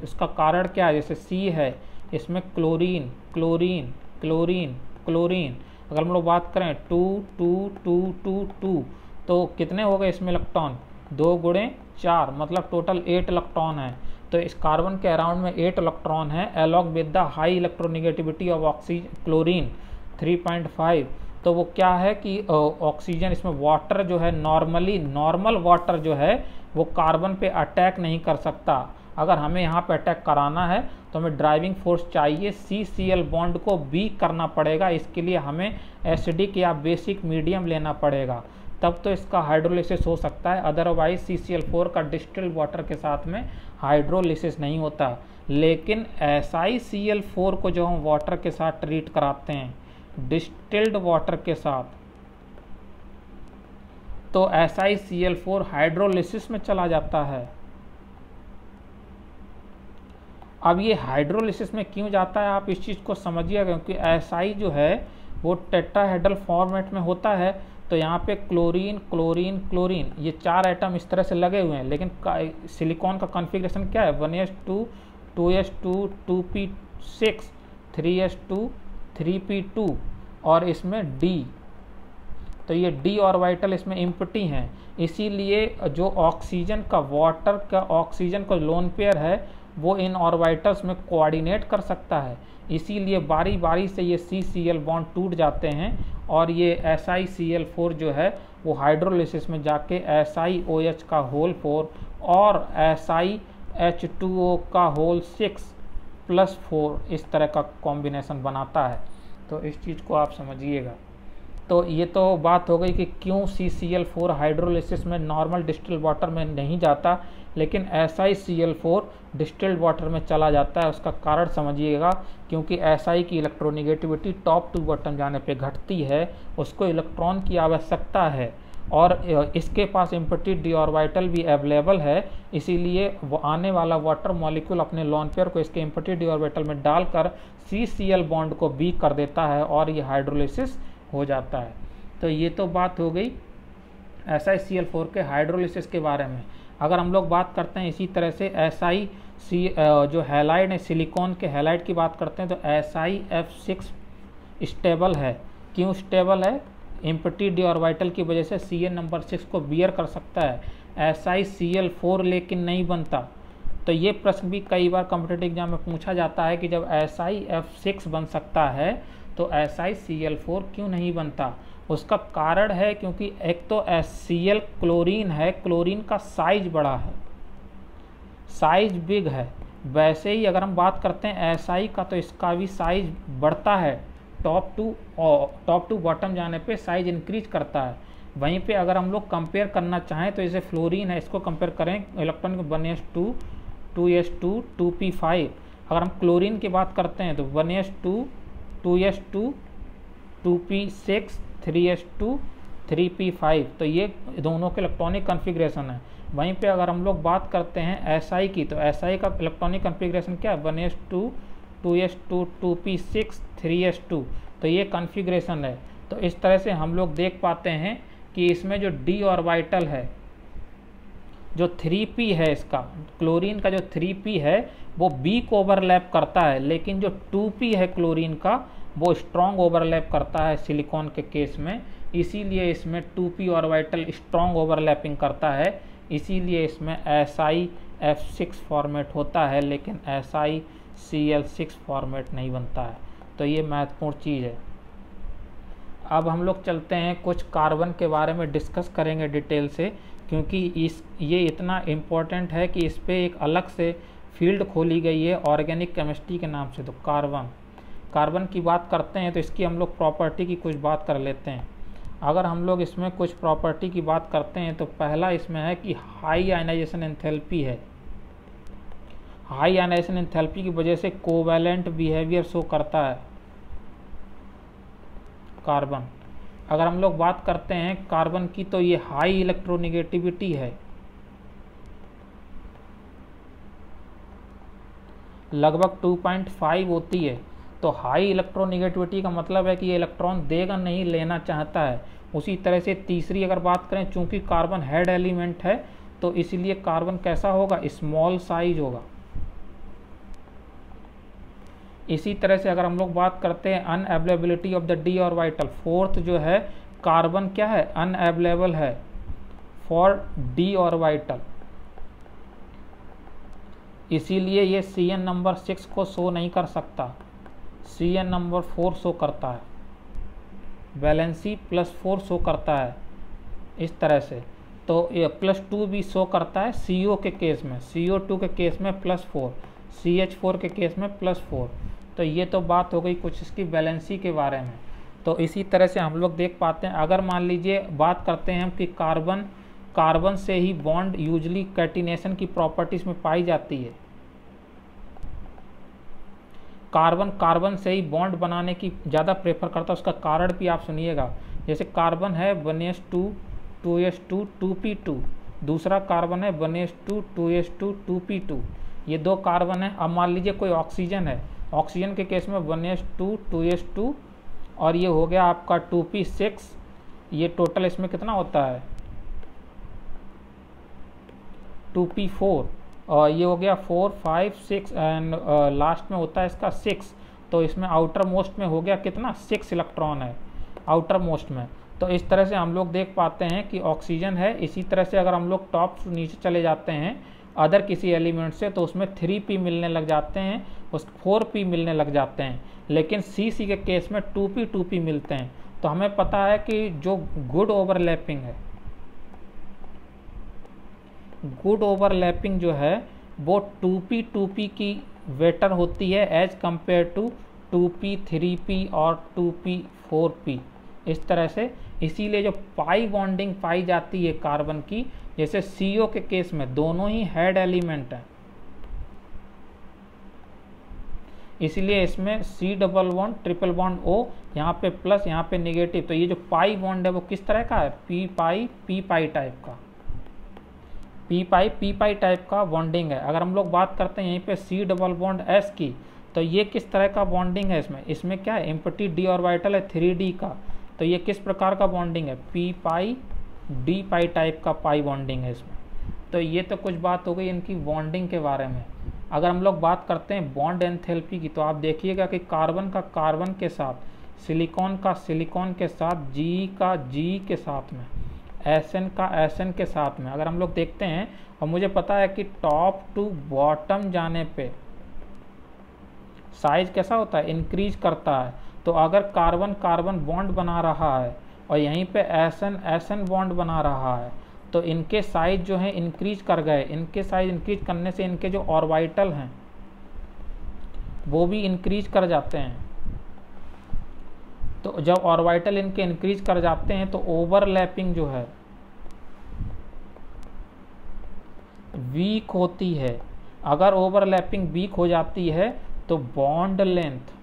Speaker 1: इसका कारण क्या है, जैसे सी है इसमें क्लोरीन। अगर हम लोग बात करें 2 2 2 2 2 तो कितने हो गए इसमें इलेक्ट्रॉन, 2 × 4 मतलब टोटल 8 इलेक्ट्रॉन है। तो इस कार्बन के अराउंड में 8 इलेक्ट्रॉन है along with the high electronegativity of chlorine 3.5। तो वो क्या है कि ऑक्सीजन इसमें वाटर जो है नॉर्मल वाटर जो है वो कार्बन पे अटैक नहीं कर सकता। अगर हमें यहाँ पे अटैक कराना है तो हमें ड्राइविंग फोर्स चाहिए, CCl बॉन्ड को वीक करना पड़ेगा। इसके लिए हमें एसिडिक या बेसिक मीडियम लेना पड़ेगा, तब तो इसका हाइड्रोलिसिस हो सकता है। अदरवाइज CCl4 का डिस्टिल्ड वाटर के साथ में हाइड्रोलिसिस नहीं होता। लेकिन SiCl4 को जो हम वाटर के साथ ट्रीट कराते हैं डिस्टिल्ड वाटर के साथ, तो SiCl4 हाइड्रोलिसिस में चला जाता है। अब ये हाइड्रोलिसिस में क्यों जाता है आप इस चीज़ को समझिएगा, क्योंकि Si जो है वो टेट्राहेड्रल फॉर्मेट में होता है। तो यहाँ पे क्लोरीन ये 4 एटम इस तरह से लगे हुए हैं, लेकिन सिलिकॉन का कॉन्फ़िगरेशन क्या है, 1s2 2s2 2p6 3s2 3p2 और इसमें D। तो ये D ऑर्बिटल इसमें इम्पटी हैं। इसीलिए जो ऑक्सीजन का वाटर का ऑक्सीजन का लोन पेयर है वो इन ऑर्बिटल्स में कोऑर्डिनेट कर सकता है। इसीलिए बारी बारी से ये CCl बॉन्ड टूट जाते हैं और ये SiCl4 जो है वो हाइड्रोलिसिस में जाके SiOH का होल 4 और SiH2O का होल 6+4 इस तरह का कॉम्बिनेशन बनाता है। तो इस चीज़ को आप समझिएगा। तो ये तो बात हो गई कि क्यों CCl4 हाइड्रोलिसिस में नॉर्मल डिस्टिल्ड वाटर में नहीं जाता, लेकिन SiCl4 डिस्टिल्ड वाटर में चला जाता है। उसका कारण समझिएगा, क्योंकि Si की इलेक्ट्रोनेगेटिविटी टॉप टू बॉटम जाने पे घटती है, उसको इलेक्ट्रॉन की आवश्यकता है और इसके पास इम्पटी d ऑर्बिटल भी अवेलेबल है। इसीलिए वो आने वाला वाटर मॉलिक्यूल अपने लोन पेयर को इसके इम्पटी d ऑर्बिटल में डालकर CCl बॉन्ड को वीक कर देता है और ये हाइड्रोलिसिस हो जाता है। तो ये तो बात हो गई SiCl4 के हाइड्रोलिसिस के बारे में। अगर हम लोग बात करते हैं इसी तरह से जो हैलाइड है, सिलिकॉन के हैलाइड की बात करते हैं, तो SiF6 स्टेबल है। क्यों स्टेबल है, इम्पटी d ऑर्बिटल की वजह से Cn नंबर 6 को बियर कर सकता है। SiCl4 लेकिन नहीं बनता। तो ये प्रश्न भी कई बार कॉम्पिटिटिव एग्जाम में पूछा जाता है कि जब SiF6 बन सकता है तो SiCl4 क्यों नहीं बनता। उसका कारण है क्योंकि एक तो HCl क्लोरीन है, क्लोरीन का साइज बड़ा है, साइज बिग है। वैसे ही अगर हम बात करते हैं Si का, तो इसका भी साइज बढ़ता है, टॉप टू बॉटम जाने पे साइज इंक्रीज करता है। वहीं पे अगर हम लोग कंपेयर करना चाहें तो जैसे फ्लोरीन है, इसको कंपेयर करें इलेक्ट्रॉन 1s2 2s2 2p5। अगर हम क्लोरीन की बात करते हैं तो 1s2 2s2 2p6 3s2 3p5। तो ये दोनों के इलेक्ट्रॉनिक कॉन्फ़िगरेशन है। वहीं पे अगर हम लोग बात करते हैं Si की, तो Si का इलेक्ट्रॉनिक कॉन्फ़िगरेशन क्या है, 1s2 2s2 2p6 3s2। तो ये कॉन्फ़िगरेशन है। तो इस तरह से हम लोग देख पाते हैं कि इसमें जो d ऑर्बिटल है, जो 3p है, इसका क्लोरीन का जो 3p है वो वीक ओवरलैप करता है, लेकिन जो 2p है क्लोरीन का वो स्ट्रॉन्ग ओवरलैप करता है सिलिकॉन के केस में। इसीलिए इसमें 2p ऑर्बिटल स्ट्रॉन्ग ओवरलैपिंग करता है, इसीलिए इसमें SiF6 फॉर्मेट होता है, लेकिन SiCl6 फॉर्मेट नहीं बनता है। तो ये महत्वपूर्ण चीज़ है। अब हम लोग चलते हैं कुछ कार्बन के बारे में डिस्कस करेंगे डिटेल से, क्योंकि ये इतना इम्पोर्टेंट है कि इस पर एक अलग से फील्ड खोली गई है ऑर्गेनिक केमिस्ट्री के नाम से। तो कार्बन की बात करते हैं तो इसकी हम लोग प्रॉपर्टी की कुछ बात कर लेते हैं। अगर हम लोग इसमें कुछ प्रॉपर्टी की बात करते हैं तो पहला इसमें है कि हाई आयनाइजेशन एंथैल्पी है। हाई आयनाइजेशन एंथैल्पी की वजह से कोवैलेंट बिहेवियर शो करता है कार्बन। अगर हम लोग बात करते हैं कार्बन की तो ये हाई इलेक्ट्रोनेगेटिविटी है, लगभग 2.5 होती है। तो हाई इलेक्ट्रोनेगेटिविटी का मतलब है कि ये इलेक्ट्रॉन देगा नहीं, लेना चाहता है। उसी तरह से तीसरी अगर बात करें, चूंकि कार्बन हेड एलिमेंट है तो इसलिए कार्बन कैसा होगा, स्मॉल साइज होगा। इसी तरह से अगर हम लोग बात करते हैं unavailability of the D orbital, fourth जो है कार्बन क्या है, अनअवेलेबल है फॉर डी ऑर्बिटल, इसीलिए ये Cn नंबर 6 को शो नहीं कर सकता, Cn नंबर 4 शो करता है, वैलेंसी +4 शो करता है इस तरह से। तो ये +2 भी शो करता है CO के केस में, CO2 के केस में +4, CH4 के केस में +4। तो ये तो बात हो गई कुछ इसकी वैलेंसी के बारे में। तो इसी तरह से हम लोग देख पाते हैं, अगर मान लीजिए बात करते हैं हम कि कार्बन से ही बॉन्ड यूजली कैटिनेशन की प्रॉपर्टीज में पाई जाती है। कार्बन से ही बॉन्ड बनाने की ज़्यादा प्रेफर करता है, उसका कारण भी आप सुनिएगा। जैसे कार्बन है 1s2 2s2 2p2, दूसरा कार्बन है 1s2 2s2 2p2, ये दो कार्बन है। अब मान लीजिए कोई ऑक्सीजन है, ऑक्सीजन के केस में 1s2 2s2 और ये हो गया आपका 2p6, ये टोटल इसमें कितना होता है 2p4, और ये हो गया 4 5 6 एंड लास्ट में होता है इसका 6। तो इसमें आउटर मोस्ट में हो गया कितना 6 इलेक्ट्रॉन है आउटर मोस्ट में। तो इस तरह से हम लोग देख पाते हैं कि ऑक्सीजन है। इसी तरह से अगर हम लोग टॉप नीचे चले जाते हैं अदर किसी एलिमेंट से तो उसमें 3p मिलने लग जाते हैं, उस 4p मिलने लग जाते हैं, लेकिन C के केस में 2p मिलते हैं। तो हमें पता है कि जो गुड ओवरलैपिंग है, गुड ओवरलैपिंग जो है वो 2p की बेटर होती है as compare to 2p 3p और 2p 4p इस तरह से। इसीलिए जो पाई बॉन्डिंग पाई जाती है कार्बन की, जैसे CO के केस में दोनों ही हेड एलिमेंट हैं, इसलिए इसमें C double bond triple bond O, यहाँ पे प्लस यहाँ पे नेगेटिव। तो ये जो पाई बॉन्ड है वो किस तरह का है, p पाई टाइप का, p पाई टाइप का बॉन्डिंग है। अगर हम लोग बात करते हैं यहीं पे C डबल बॉन्ड S की, तो ये किस तरह का बॉन्डिंग है, इसमें क्या है एम्प्टी d ऑर्बिटल है 3d का। तो ये किस प्रकार का बॉन्डिंग है, p पाई d पाई टाइप का पाई बॉन्डिंग है इसमें। तो ये तो कुछ बात हो गई इनकी बॉन्डिंग के बारे में। अगर हम लोग बात करते हैं बॉन्ड एंथैल्पी की, तो आप देखिएगा कि कार्बन का कार्बन के साथ, सिलिकॉन का सिलिकॉन के साथ, G का G के साथ में, SN का SN के साथ में अगर हम लोग देखते हैं, और मुझे पता है कि टॉप टू बॉटम जाने पे साइज कैसा होता है, इंक्रीज करता है। तो अगर कार्बन कार्बन बॉन्ड बना रहा है और यहीं पे SN बॉन्ड बना रहा है, तो इनके साइज जो है इंक्रीज कर गए। इनके साइज इंक्रीज करने से इनके जो ऑर्बिटल हैं वो भी इंक्रीज कर जाते हैं। तो जब ऑर्बिटल इनके इंक्रीज कर जाते हैं तो ओवरलैपिंग जो है वीक होती है। अगर ओवरलैपिंग वीक हो जाती है तो बॉन्ड लेंथ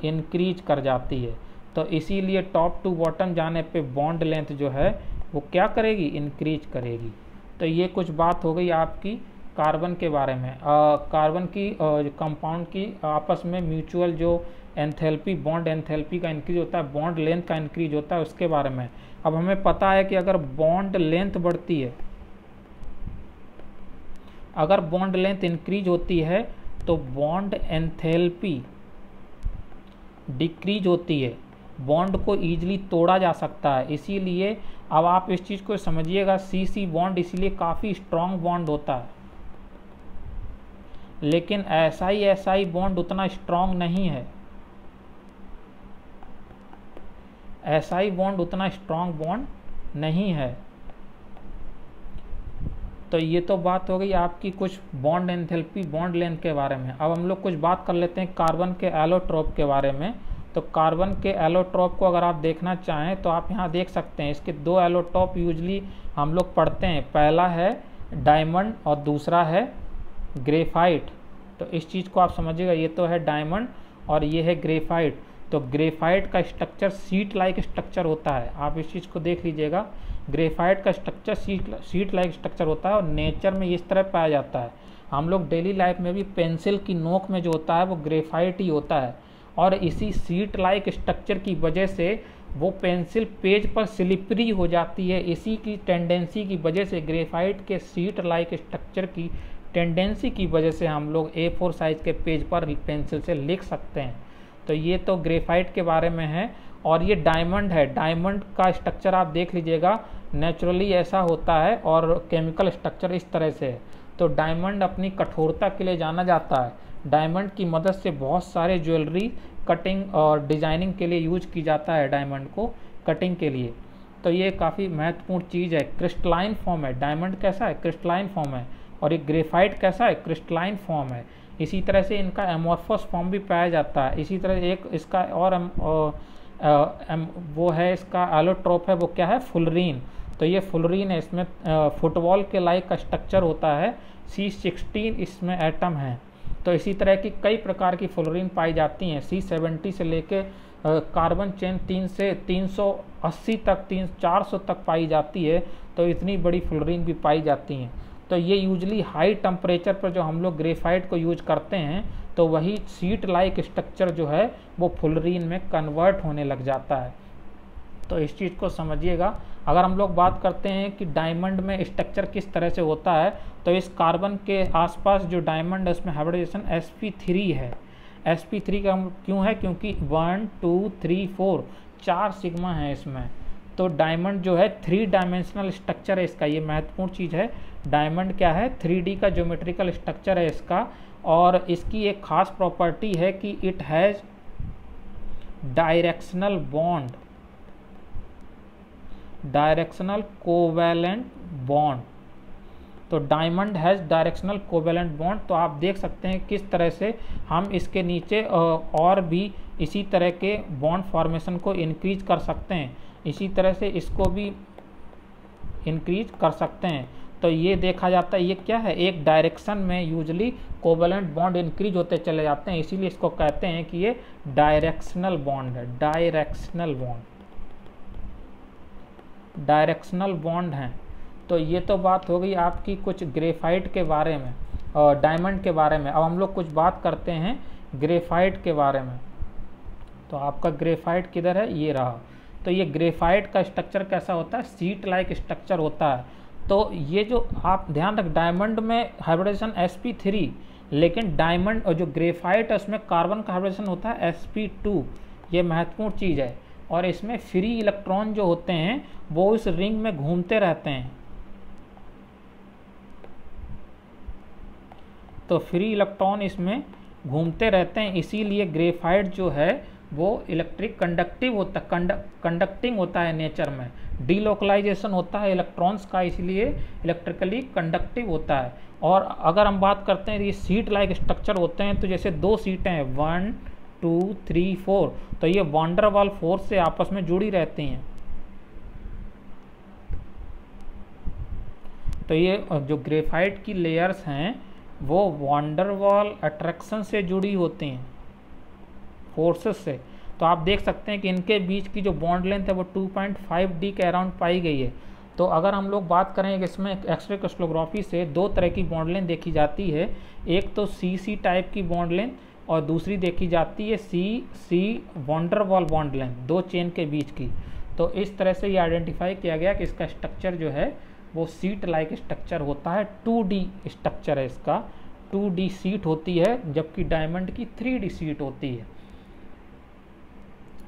Speaker 1: इंक्रीज कर जाती है। तो इसीलिए टॉप टू बॉटम जाने पे बॉन्ड लेंथ जो है वो क्या करेगी, इंक्रीज करेगी। तो ये कुछ बात हो गई आपकी कार्बन के बारे में। कार्बन की कंपाउंड की आपस में म्यूचुअल जो एंथैल्पी, बॉन्ड एंथैल्पी का इंक्रीज होता है, बॉन्ड लेंथ का इंक्रीज होता है, उसके बारे में। अब हमें पता है कि अगर बॉन्ड लेंथ बढ़ती है, अगर बॉन्ड लेंथ इंक्रीज होती है तो बॉन्ड एंथैल्पी डिक्रीज होती है, बॉन्ड को ईजिली तोड़ा जा सकता है। इसीलिए अब आप इस चीज़ को समझिएगा, C बॉन्ड इसलिए काफ़ी स्ट्रॉन्ग बॉन्ड होता है, लेकिन SI बॉन्ड उतना स्ट्रॉन्ग नहीं है। SI बॉन्ड उतना स्ट्रॉन्ग बॉन्ड नहीं है। तो ये तो बात हो गई आपकी कुछ बॉन्ड एंथैल्पी, बॉन्ड लेंथ के बारे में। अब हम लोग कुछ बात कर लेते हैं कार्बन के एलोट्रोप के बारे में। तो कार्बन के एलोट्रोप को अगर आप देखना चाहें तो आप यहाँ देख सकते हैं, इसके दो एलोट्रोप यूजली हम लोग पढ़ते हैं, पहला है डायमंड और दूसरा है ग्रेफाइट। तो इस चीज़ को आप समझिएगा, ये तो है डायमंड और ये है ग्रेफाइट। तो ग्रेफाइट का स्ट्रक्चर सीट लाइक स्ट्रक्चर होता है, आप इस चीज़ को देख लीजिएगा। ग्रेफाइट का स्ट्रक्चर सीट लाइक स्ट्रक्चर होता है और नेचर में इस तरह पाया जाता है। हम लोग डेली लाइफ में भी पेंसिल की नोक में जो होता है वो ग्रेफाइट ही होता है, और इसी सीट लाइक स्ट्रक्चर की वजह से वो पेंसिल पेज पर स्लिपरी हो जाती है। इसी की टेंडेंसी की वजह से, ग्रेफाइट के सीट लाइक स्ट्रक्चर की टेंडेंसी की वजह से हम लोग A4 साइज के पेज पर पेंसिल से लिख सकते हैं। तो ये तो ग्रेफाइट के बारे में है। और ये डायमंड है, डायमंड का स्ट्रक्चर आप देख लीजिएगा, नेचुरली ऐसा होता है और केमिकल स्ट्रक्चर इस तरह से है। तो डायमंड अपनी कठोरता के लिए जाना जाता है। डायमंड की मदद से बहुत सारे ज्वेलरी कटिंग और डिजाइनिंग के लिए यूज की जाता है, डायमंड को कटिंग के लिए। तो ये काफ़ी महत्वपूर्ण चीज़ है। क्रिस्टलाइन फॉर्म है, डायमंड कैसा है, क्रिस्टलाइन फॉर्म है, और एक ग्रेफाइट कैसा है, क्रिस्टलाइन फॉर्म है। इसी तरह से इनका एमोर्फस फॉर्म भी पाया जाता है। इसी तरह एक इसका और वो है, इसका एलोट्रोप है, वो क्या है, फुलरीन। तो ये फुलरीन है, इसमें फुटबॉल के लाइक का स्ट्रक्चर होता है, C16 इसमें एटम है। तो इसी तरह की कई प्रकार की फुलरीन पाई जाती हैं। C70 से लेके कार्बन चेन 3 से 380 तक, 400 तक पाई जाती है। तो इतनी बड़ी फुलरीन भी पाई जाती हैं। तो ये यूजली हाई टेम्परेचर पर जो हम लोग ग्रेफाइट को यूज करते हैं, तो वही सीट लाइक स्ट्रक्चर जो है वो फुलरीन में कन्वर्ट होने लग जाता है। तो इस चीज़ को समझिएगा। अगर हम लोग बात करते हैं कि डायमंड में स्ट्रक्चर किस तरह से होता है, तो इस कार्बन के आसपास जो डायमंड है उसमें हाइब्रिडाइजेशन sp3 है। sp3 का क्यों है, क्योंकि 1 2 3 4 4 सिग्मा है इसमें। तो डायमंड जो है 3 डायमेंशनल स्ट्रक्चर है इसका, ये महत्वपूर्ण चीज़ है। डायमंड क्या है, 3D का ज्योमेट्रिकल स्ट्रक्चर है इसका। और इसकी एक खास प्रॉपर्टी है कि it has directional bond, directional covalent bond. तो diamond has directional covalent bond. तो आप देख सकते हैं किस तरह से हम इसके नीचे और भी इसी तरह के बॉन्ड फॉर्मेशन को इंक्रीज कर सकते हैं। इसी तरह से इसको भी इंक्रीज कर सकते हैं। तो ये देखा जाता है, ये क्या है, एक डायरेक्शन में यूजली कोवैलेंट बॉन्ड इंक्रीज होते चले जाते हैं, इसीलिए इसको कहते हैं कि ये डायरेक्शनल बॉन्ड है। डायरेक्शनल बॉन्ड, डायरेक्शनल बॉन्ड हैं। तो ये तो बात हो गई आपकी कुछ ग्रेफाइट के बारे में और डायमंड के बारे में। अब हम लोग कुछ बात करते हैं ग्रेफाइट के बारे में। तो आपका ग्रेफाइट किधर है, ये रहा। तो ये ग्रेफाइट का स्ट्रक्चर कैसा होता है, सीट लाइक स्ट्रक्चर होता है। तो ये जो आप ध्यान रख, डायमंड में हाइब्रिडाइजेशन sp3, लेकिन डायमंड और जो ग्रेफाइट है उसमें कार्बन का हाइब्रिडाइजेशन होता है sp2। ये महत्वपूर्ण चीज़ है। और इसमें फ्री इलेक्ट्रॉन जो होते हैं वो इस रिंग में घूमते रहते हैं। तो फ्री इलेक्ट्रॉन इसमें घूमते रहते हैं, इसीलिए ग्रेफाइट जो है वो इलेक्ट्रिक कंडक्टिव होता, कंडक्टिंग होता है नेचर में। डीलोकलाइजेशन होता है इलेक्ट्रॉन्स का, इसलिए इलेक्ट्रिकली कंडक्टिव होता है। और अगर हम बात करते हैं ये सीट लाइक स्ट्रक्चर होते हैं, तो जैसे 2 सीटें हैं 1 2 3 4, तो ये वॉन्डर वाल फोर्स से आपस में जुड़ी रहती हैं। तो ये जो ग्रेफाइट की लेयर्स हैं वो वॉन्डर वाल अट्रैक्शन से जुड़ी होती हैं, फोर्सेस से। तो आप देख सकते हैं कि इनके बीच की जो बॉन्ड लेंथ है वो 2.5D के अराउंड पाई गई है। तो अगर हम लोग बात करें कि इसमें एक्सरे क्रिस्टलोग्राफी से 2 तरह की बॉन्ड लेंथ देखी जाती है, एक तो CC टाइप की बॉन्ड लेंथ और दूसरी देखी जाती है CC वॉन्डर वाल बॉन्ड लेंथ, 2 चेन के बीच की। तो इस तरह से ये आइडेंटिफाई किया गया कि इसका स्ट्रक्चर जो है वो सीट लाइक स्ट्रक्चर होता है। 2D स्ट्रक्चर है इसका, 2D सीट होती है, जबकि डायमंड की 3D सीट होती है।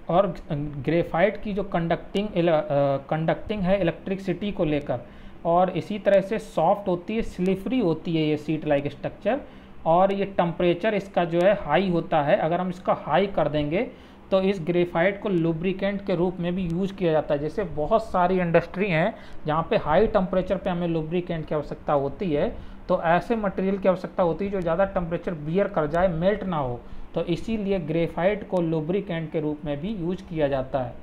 Speaker 1: और ग्रेफाइट की जो कंडक्टिंग है इलेक्ट्रिसिटी को लेकर, और इसी तरह से सॉफ्ट होती है, स्लिपरी होती है ये सीट लाइक स्ट्रक्चर। और ये टेम्परेचर इसका जो है हाई होता है। अगर हम इसका हाई कर देंगे तो इस ग्रेफाइट को लुब्रिकेंट के रूप में भी यूज किया जाता है। जैसे बहुत सारी इंडस्ट्री हैं जहाँ पे हाई टेम्परेचर पे हमें लुब्रिकेंट की आवश्यकता होती है, तो ऐसे मटेरियल की आवश्यकता होती है जो ज़्यादा टेम्परेचर बियर कर जाए, मेल्ट ना हो, तो इसीलिए ग्रेफाइट को लुब्रिकेंट के रूप में भी यूज किया जाता है।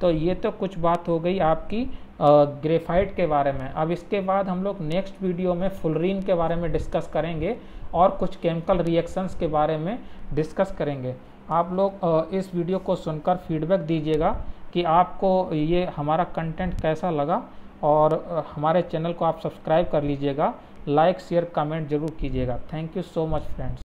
Speaker 1: तो ये तो कुछ बात हो गई आपकी ग्रेफाइट के बारे में। अब इसके बाद हम लोग नेक्स्ट वीडियो में फुलरीन के बारे में डिस्कस करेंगे और कुछ केमिकल रिएक्शंस के बारे में डिस्कस करेंगे। आप लोग इस वीडियो को सुनकर फीडबैक दीजिएगा कि आपको ये हमारा कंटेंट कैसा लगा, और हमारे चैनल को आप सब्सक्राइब कर लीजिएगा, लाइक शेयर कमेंट जरूर कीजिएगा। Thank you so much friends.